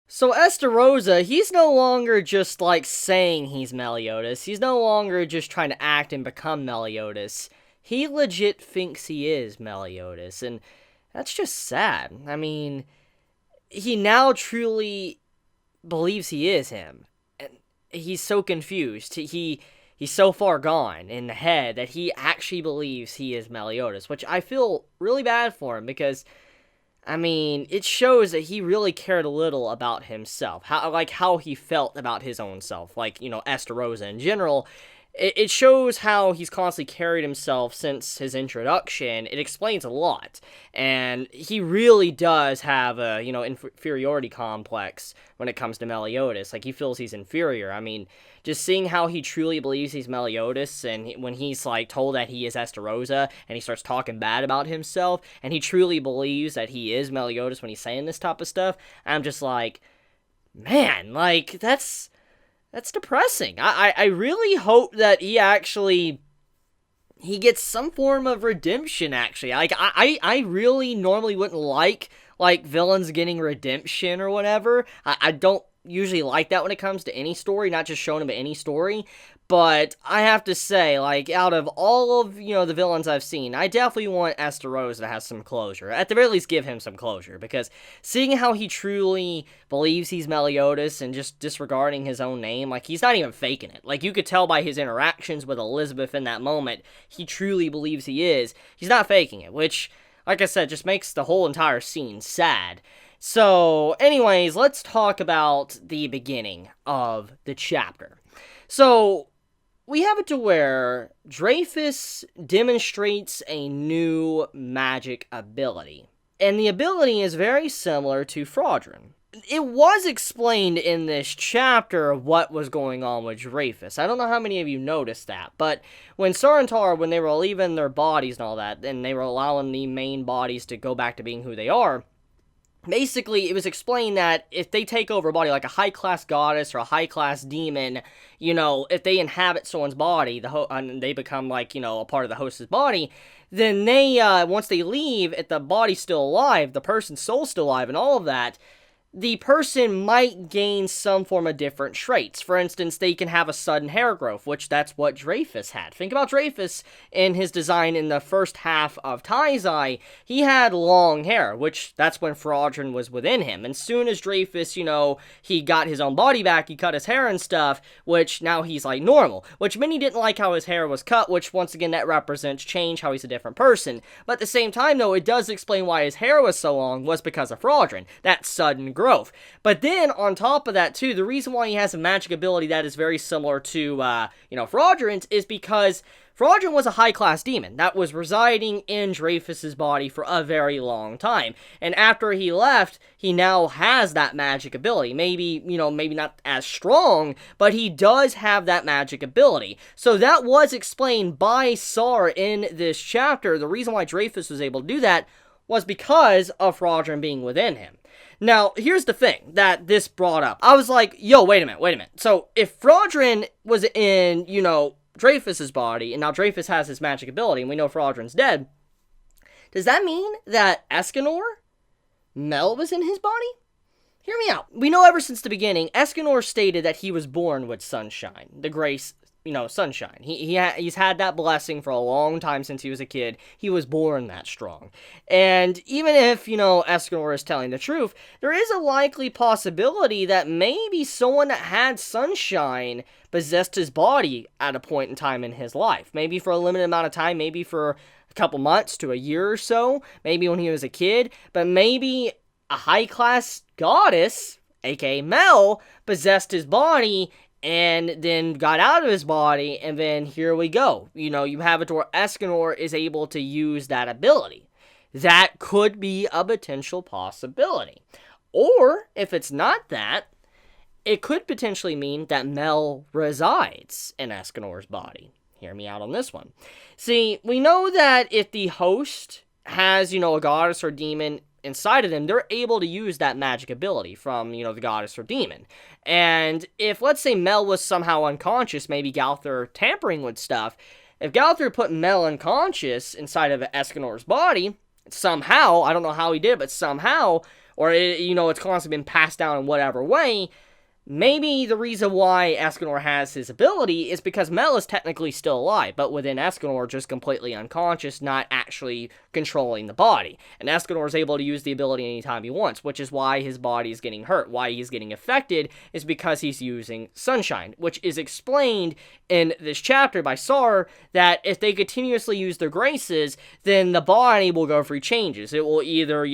So Estarossa, he's no longer just like saying he's Meliodas. He's no longer just trying to act and become Meliodas. He legit thinks he is Meliodas, and that's just sad. I mean, he now truly believes he is him. And he's so confused. He's so far gone in the head that he actually believes he is Meliodas, which I feel really bad for him because I mean, it shows that he really cared a little about himself, how he felt about his own self, like, Estarossa in general. It shows how he's constantly carried himself since his introduction. It explains a lot, and he really does have a, inferiority complex when it comes to Meliodas. Like, he feels he's inferior. I mean, just seeing how he truly believes he's Meliodas, and when he's, like, told that he is Estarossa, and he starts talking bad about himself, and he truly believes that he is Meliodas when he's saying this type of stuff, I'm just like, man, like, that's depressing. I really hope that he gets some form of redemption, actually. Like, I really normally wouldn't like villains getting redemption or whatever. I don't usually like that when it comes to any story, not just shonen, but any story. But I have to say, like, out of all of, the villains I've seen, I definitely want Estarossa to have some closure. At the very least, give him some closure. Because seeing how he truly believes he's Meliodas and just disregarding his own name, like, he's not even faking it. Like, you could tell by his interactions with Elizabeth in that moment, he truly believes he is. He's not faking it, which, like I said, just makes the whole entire scene sad. So, anyways, let's talk about the beginning of the chapter. So, we have it to where Dreyfus demonstrates a new magic ability. And the ability is very similar to Fraudrin. It was explained in this chapter what was going on with Dreyfus. I don't know how many of you noticed that, but when Sarantar, when they were leaving their bodies and all that, and they were allowing the main bodies to go back to being who they are, basically, it was explained that if they take over a body, like a high-class goddess or a high-class demon, if they inhabit someone's body, and they become, like, a part of the host's body, then they, once they leave, if the body's still alive, the person's soul's still alive, and all of that, the person might gain some form of different traits. For instance, they can have a sudden hair growth, which that's what Dreyfus had. Think about Dreyfus in his design in the first half of Taizai. He had long hair, which that's when Fraudrin was within him. And soon as Dreyfus, he got his own body back, he cut his hair and stuff, which now he's like normal. Which many didn't like how his hair was cut, which once again that represents change, how he's a different person. But at the same time though, it does explain why his hair was so long was because of Fraudrin. That sudden growth. But then, on top of that, too, the reason why he has a magic ability that is very similar to, Fraudrin's is because Fraudrin was a high-class demon that was residing in Dreyfus's body for a very long time. And after he left, he now has that magic ability. Maybe not as strong, but he does have that magic ability. So that was explained by Sar in this chapter. The reason why Dreyfus was able to do that was because of Fraudrin being within him. Now, here's the thing that this brought up. I was like, yo, wait a minute. So, if Fraudrin was in, Dreyfus's body, and now Dreyfus has his magic ability, and we know Fraudrin's dead, does that mean that Escanor, Mel was in his body? Hear me out. We know ever since the beginning, Escanor stated that he was born with sunshine, the grace, sunshine. He's had that blessing for a long time since he was a kid. He was born that strong. And even if, Escanor is telling the truth, there is a likely possibility that maybe someone that had sunshine possessed his body at a point in time in his life. Maybe for a limited amount of time, maybe for a couple months to a year or so, maybe when he was a kid, but maybe a high-class goddess, aka Mel, possessed his body and then got out of his body, and then here we go. You have it to where Escanor is able to use that ability. That could be a potential possibility. Or, if it's not that, it could potentially mean that Mel resides in Escanor's body. Hear me out on this one. See, we know that if the host has, a goddess or demon inside of them, they're able to use that magic ability from, the goddess or demon. And if, let's say, Mel was somehow unconscious, maybe Galther tampering with stuff, if Galther put Mel unconscious inside of Escanor's body, somehow, I don't know how he did, but somehow, or, it's constantly been passed down in whatever way. Maybe the reason why Escanor has his ability is because Mel is technically still alive, but within Escanor, just completely unconscious, not actually controlling the body. And Escanor is able to use the ability anytime he wants, which is why his body is getting hurt. Why he's getting affected is because he's using Sunshine, which is explained in this chapter by SAR, that if they continuously use their graces, then the body will go through changes. It will either,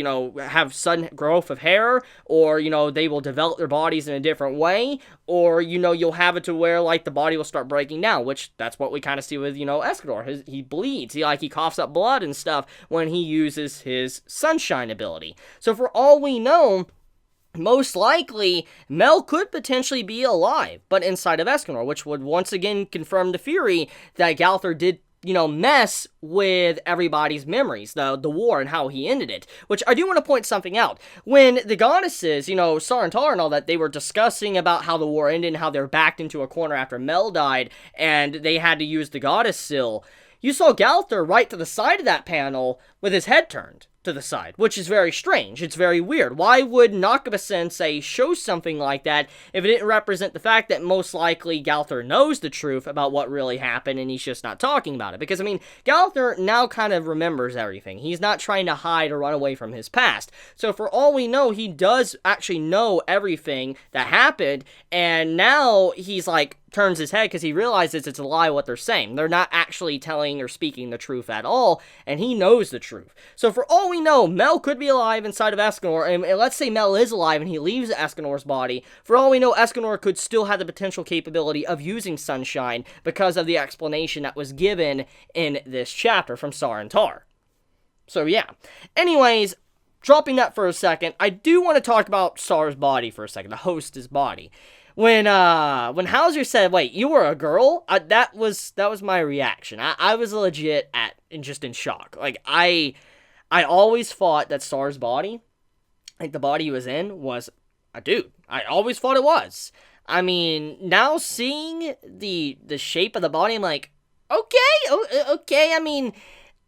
have sudden growth of hair, or, they will develop their bodies in a different way, or, you'll have it to where, like, the body will start breaking down, which that's what we kind of see with, Escanor. He bleeds. He coughs up blood and stuff when he uses his Sunshine ability. So for all we know, most likely, Mel could potentially be alive, but inside of Escanor, which would once again confirm the theory that Galther did, mess with everybody's memories, the war and how he ended it. Which I do want to point something out. When the goddesses, Sar and Tar and all that, they were discussing about how the war ended and how they were backed into a corner after Mel died, and they had to use the goddess Sill, you saw Galther right to the side of that panel with his head turned to the side, which is very strange. It's very weird. Why would Nakaba-sensei show something like that if it didn't represent the fact that most likely Galther knows the truth about what really happened and he's just not talking about it? Because, Galther now kind of remembers everything. He's not trying to hide or run away from his past. So for all we know, he does actually know everything that happened, and now he's turns his head because he realizes it's a lie what they're saying. They're not actually telling or speaking the truth at all, and he knows the truth. So for all we know, Mel could be alive inside of Escanor, and let's say Mel is alive and he leaves Escanor's body. For all we know, Escanor could still have the potential capability of using Sunshine because of the explanation that was given in this chapter from Sar and Tar. So yeah. Anyways, dropping that for a second, I do want to talk about Sar's body for a second, the host's body. When Hauser said, "Wait, you were a girl?" That was my reaction. I was legit just in shock. I always thought that Sar's body, the body he was in, was a dude. I always thought it was. Now seeing the shape of the body, I'm like, okay.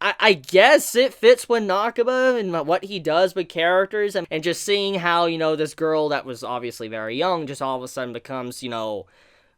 I guess it fits with Nakaba and what he does with characters, and just seeing how, this girl that was obviously very young just all of a sudden becomes,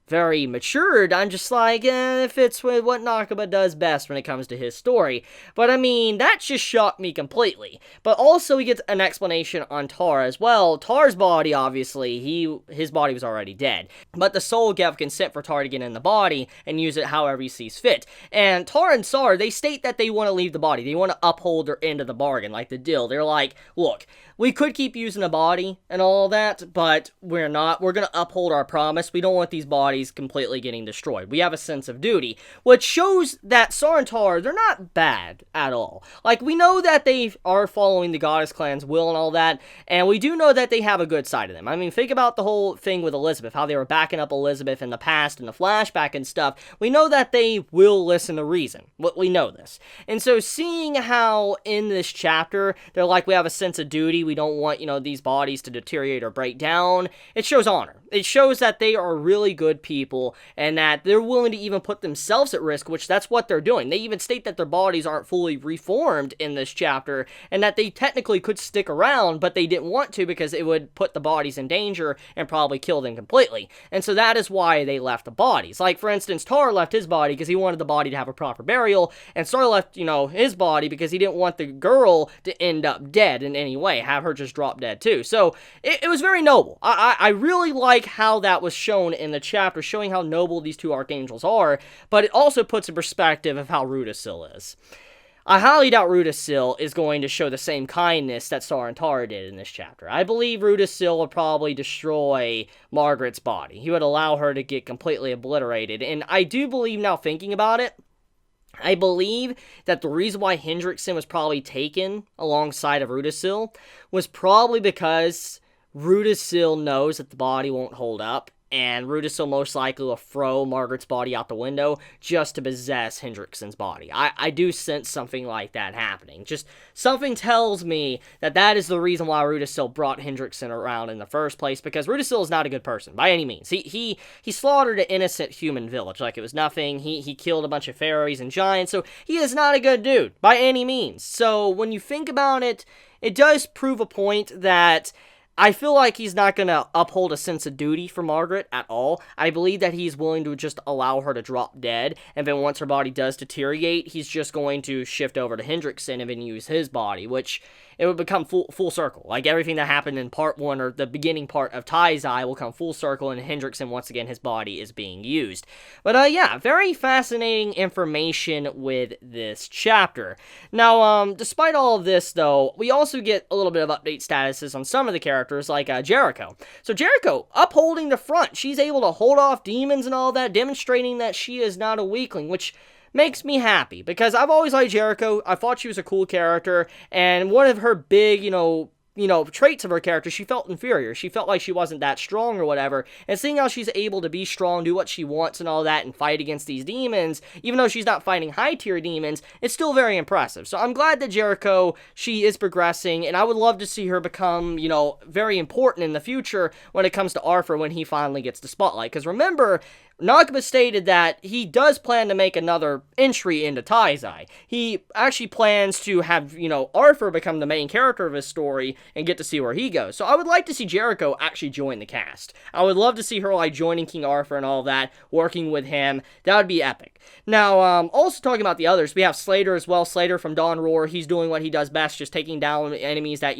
very matured. I'm just it fits with what Nakaba does best when it comes to his story. But that just shocked me completely. But also we get an explanation on Tar as well. Tar's body, obviously, his body was already dead. But the soul gave consent for Tar to get in the body and use it however he sees fit. And Tar and Sar, they state that they want to leave the body. They want to uphold their end of the bargain, like the deal. They're like, look, we could keep using the body and all that, but we're not. We're going to uphold our promise. We don't want these bodies completely getting destroyed. We have a sense of duty, which shows that Sar and Tar, they're not bad at all. We know that they are following the goddess clan's will and all that, and we do know that they have a good side of them. Think about the whole thing with Elizabeth, how they were backing up Elizabeth in the past and the flashback and stuff. We know that they will listen to reason. We know this. And so seeing how in this chapter, they're like, we have a sense of duty, we don't want, these bodies to deteriorate or break down, it shows honor. It shows that they are really good people, and that they're willing to even put themselves at risk, which that's what they're doing. They even state that their bodies aren't fully reformed in this chapter, and that they technically could stick around, but they didn't want to because it would put the bodies in danger and probably kill them completely. And so that is why they left the bodies. For instance, Tar left his body because he wanted the body to have a proper burial, and Sar left, his body because he didn't want the girl to end up dead in any way, have her just drop dead too. So it was very noble. I really like how that was shown in the chapter, showing how noble these two archangels are, but it also puts in perspective of how Rudasil is. I highly doubt Rudasil is going to show the same kindness that Sar and Tar did in this chapter. I believe Rudasil would probably destroy Margaret's body. He would allow her to get completely obliterated, and I do believe, now thinking about it, I believe that the reason why Hendrickson was probably taken alongside of Rudasil was probably because Rudasil knows that the body won't hold up, and Rudisil most likely will throw Margaret's body out the window just to possess Hendrickson's body. I do sense something like that happening. Just something tells me that that is the reason why Rudisil brought Hendrickson around in the first place, because Rudisil is not a good person, by any means. He slaughtered an innocent human village like it was nothing. He killed a bunch of fairies and giants, so he is not a good dude, by any means. So when you think about it, it does prove a point that I feel like he's not going to uphold a sense of duty for Margaret at all. I believe that he's willing to just allow her to drop dead, and then once her body does deteriorate, he's just going to shift over to Hendrickson and then use his body, which it would become full circle. Like, everything that happened in part 1, or the beginning part of Taizai, will come full circle, and Hendrickson, once again, his body is being used. But, yeah, very fascinating information with this chapter. Now, despite all of this, though, we also get a little bit of update statuses on some of the characters, like Jericho. So, Jericho, upholding the front. She's able to hold off demons and all that, demonstrating that she is not a weakling, which makes me happy, because I've always liked Jericho. I thought she was a cool character, and one of her big, traits of her character, she felt inferior. She felt like she wasn't that strong or whatever, and seeing how she's able to be strong, do what she wants and all that, and fight against these demons, even though she's not fighting high-tier demons, it's still very impressive. So I'm glad that Jericho, she is progressing, and I would love to see her become, very important in the future when it comes to Arthur when he finally gets the spotlight. Because remember, Nagaba stated that he does plan to make another entry into Taizai. He actually plans to have, Arthur become the main character of his story and get to see where he goes. So I would like to see Jericho actually join the cast. I would love to see her, joining King Arthur and all that, working with him. That would be epic. Now, also talking about the others, we have Slater as well. Slater from Dawn Roar, he's doing what he does best, just taking down enemies that,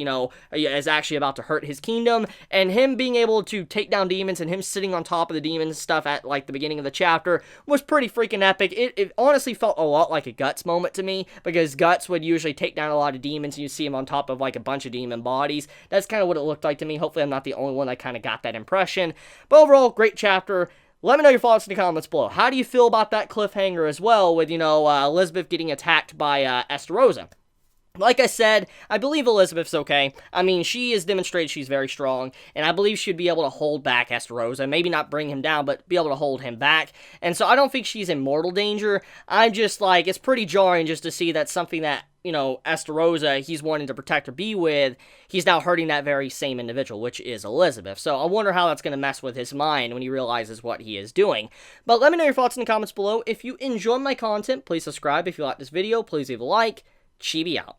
is actually about to hurt his kingdom. And him being able to take down demons, and him sitting on top of the demons and stuff at, the beginning of the chapter, was pretty freaking epic. It honestly felt a lot like a Guts moment to me, because Guts would usually take down a lot of demons, and you see him on top of, a bunch of demon bodies. That's kind of what it looked like to me. Hopefully I'm not the only one that kind of got that impression. But overall, great chapter. Let me know your thoughts in the comments below. How do you feel about that cliffhanger as well, with, Elizabeth getting attacked by Estarossa? Like I said, I believe Elizabeth's okay. I mean, she has demonstrated she's very strong, and I believe she'd be able to hold back Estarossa. Maybe not bring him down, but be able to hold him back. And so I don't think she's in mortal danger. I'm just it's pretty jarring just to see that something that, Estarossa, he's wanting to protect or be with, he's now hurting that very same individual, which is Elizabeth. So I wonder how that's going to mess with his mind when he realizes what he is doing. But let me know your thoughts in the comments below. If you enjoy my content, please subscribe. If you like this video, please leave a like. Chibi out.